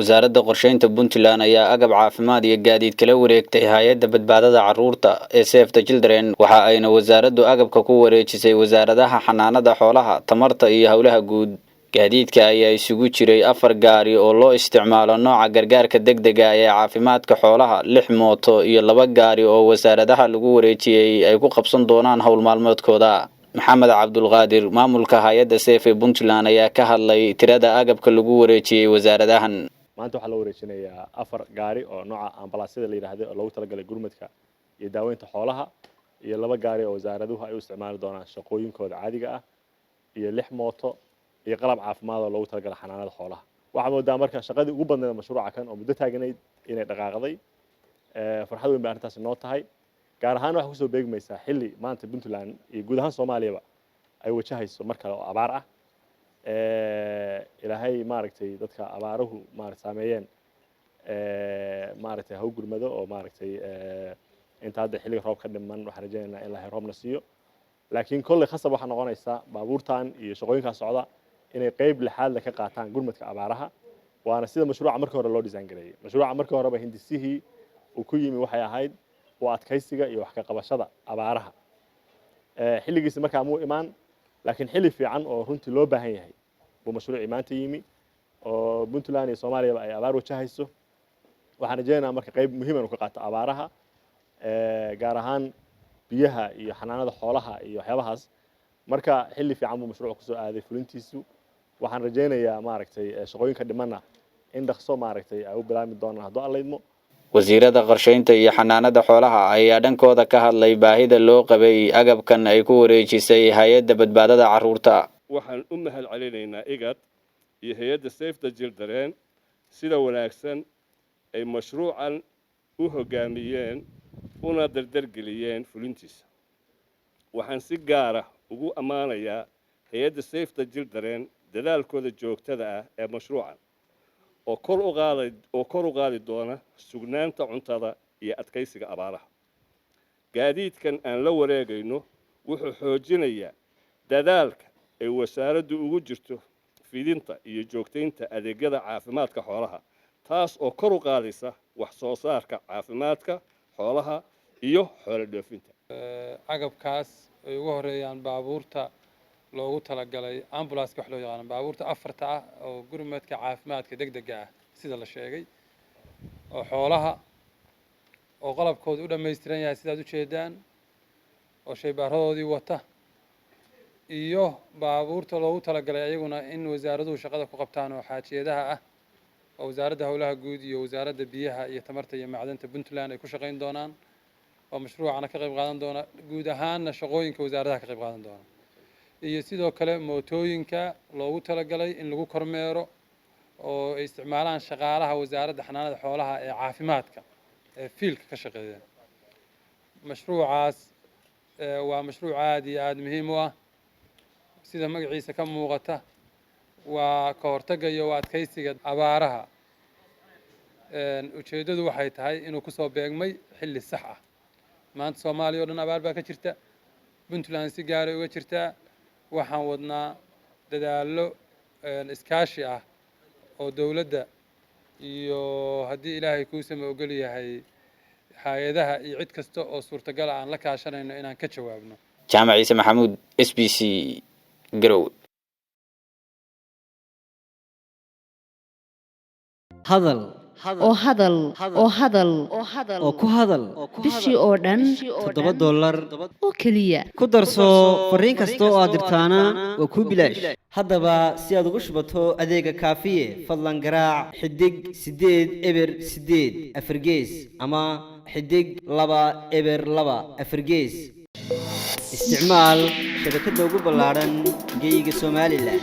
wasaaradda qorsheynta Puntland ayaa agab caafimaad iyo gaadiid kala wareegtay hay'adda badbaadada carruurta ee Save the Children waxa ayna wasaaraddu agabka ku wareejisay wasaaradaha xanaanada xoolaha tamarta iyo hawlaha guud gaadiidka ayaa isugu jiray 4 gaari oo loo isticmaalo nooca gargaarka degdega ah ee caafimaadka xoolaha 6 mooto iyo 2 gaari oo wasaaradaha lagu wareejiyay ay ku qabsan doonaan hawl maalmoodkooda maxamed cabdulqaadir maamulka hay'adda Save Puntland ayaa ka hadlay tirada agabka lagu wareejiyay wasaaradahan maanta waxa la wareejinayaa 4 gaari oo nooca ambalaasada la yiraahdo oo loogu talagalay gurmadka iyo daaweynta xoolaha iyo 2 gaari oo wasaaraduhu ay u isticmaali doonaan shaqooyinkooda caadiga ah iyo 6 mooto iyo qalab caafimaad oo loogu talagalay xanaanada xoolaha waxa moodaa marka shaqadii ugu badneed mashruuca kan oo muddo taaganayd inay dhaqaaqday farxad weyn baa arrintaas noo tahay gaar ahaan waxa ku soo beegmaysaa xilli maanta Puntland iyo guud ahaan Soomaaliya ay wajahayso mar kale oo abaar ah ilaahay maaragtay dadka abaaruhu maaragtay saameeyeen maaragtay haw gurmado oo maaragtay inta hadda xilliga roobka dhiman waxaan rajaynaynaa in Ilaahay roobna siiyo laakiin kulli khasab waxa noqonaysa baabuurtan iyo shaqooyinka socda inay qayb lixaad la ka qaataan gurmadka abaaraha waana sida mashruuca markii hore loo design gareeyay mashruuca markii hore hindisihii uu ku yimi waxay ahayd waa adkaysiga iyo wax ka qabashada abaaraha xilligiisa markaa muu imaan laakiin xilli fiican oo runtii loo baahan yahay buu mashruuc maanta yimi oo Puntland iyo Soomaaliya ay abaar wajahayso waxaan rajaynaynaa marka qayb muhiim ah oo ka qaato abaaraha gaar ahaan biyaha iyo xanaanada xoolaha iyo waxyaabahaas marka xilli fiican buu mashruuc ku soo aaday fulintiisu waxaan rajaynayaa maaragtay shaqooyinka dhimana in dhaqso maaragtay ay u bilaami doonaan haddii alla idmo wasiirada qorsheynta iyo xanaanada xoolaha ayaa dhankooda ka hadlay baahida loo qabay agabkan ay ku wareejisay hay'adda badbaadada carruurta waxaan u mahad celinaynaa IGAD iyo hay'adda Save the Children sida wanaagsan ay mashruucan u hogaamiyeen una dardargeliyeen fulintiisa waxaan si gaar ah ugu amaanayaa hay'adda Save the Children dadaalkooda joogtada ah ee mashruucan oo kor u qaadi doona sugnaanta cuntada iyo adkaysiga abaaraha gaadiidkan aan la wareegayno wuxuu xoojinayaa dadaalka ay wasaaraddu ugu jirto fidinta iyo joogtaynta adeegyada caafimaadka xoolaha taas oo kor u qaadaysa wax soo saarka caafimaadka xoolaha iyo xoolo dhoofinta agabkaas ay ugu horeeyaan baabuurta loogu talagalay ambulance wax loo yaqaan baabuurta 4 ah oo gurmadka caafimaadka degdega ah sida la sheegay oo xoolaha oo qalabkooda u dhameystiran yahay sidaad u jeedaan oo shaybaaradoodii wata iyo baabuurta loogu talagalay ayaguna in wasaaraduhu shaqada ku qabtaan oo xaajiyadaha ah oo wasaaradda hawlaha guud iyo wasaaradda biyaha iyo tamarta iyo macdanta Puntland ay ku shaqeyn doonaan oo mashruucana ka qayb qaadan doona guud ahaanna shaqooyinka wasaaradaha ka qayb qaadan doona iyo sidoo kale mootooyinka loogu talagalay in lagu kormeero oo ay isticmaalaan shaqaalaha wasaaradda xanaanada xoolaha ee caafimaadka ee fiilka ka shaqeeya mashruucaas waa mashruuc aad iyo aad muhiim u ah sida magaciisa ka muuqata waa ka hortagga iyo adkaysiga abaaraha ujeedadu waxay tahay inuu ku soo beegmay xilli sax ah maanta Soomaaliya oo dhan abaar baa ka jirta Puntland si gaar ah uga jirta waxaan wadnaa dadaallo iskaashi ah oo dawladda iyo haddii Ilaahay ku sameeyo ogol yahay hay'adaha iyo cid kasta oo suurtagal ah aan la kaashanayno inaan ka jawaabno Jaamac Ciise Maxamuud SBC Garow hadal oo ku hadal bishii oo dhan $7 oo kaliya ku darso fariin kasta oo aad dirtaana waa ku bilaash haddaba si aad ugu shubato adeega kaafiye fadlan garaac xidig 8 eber 8 afargees ama xidig 2 eber 2 afargees isticmaal shabakadda ugu ballaaran geyga Soomaaliland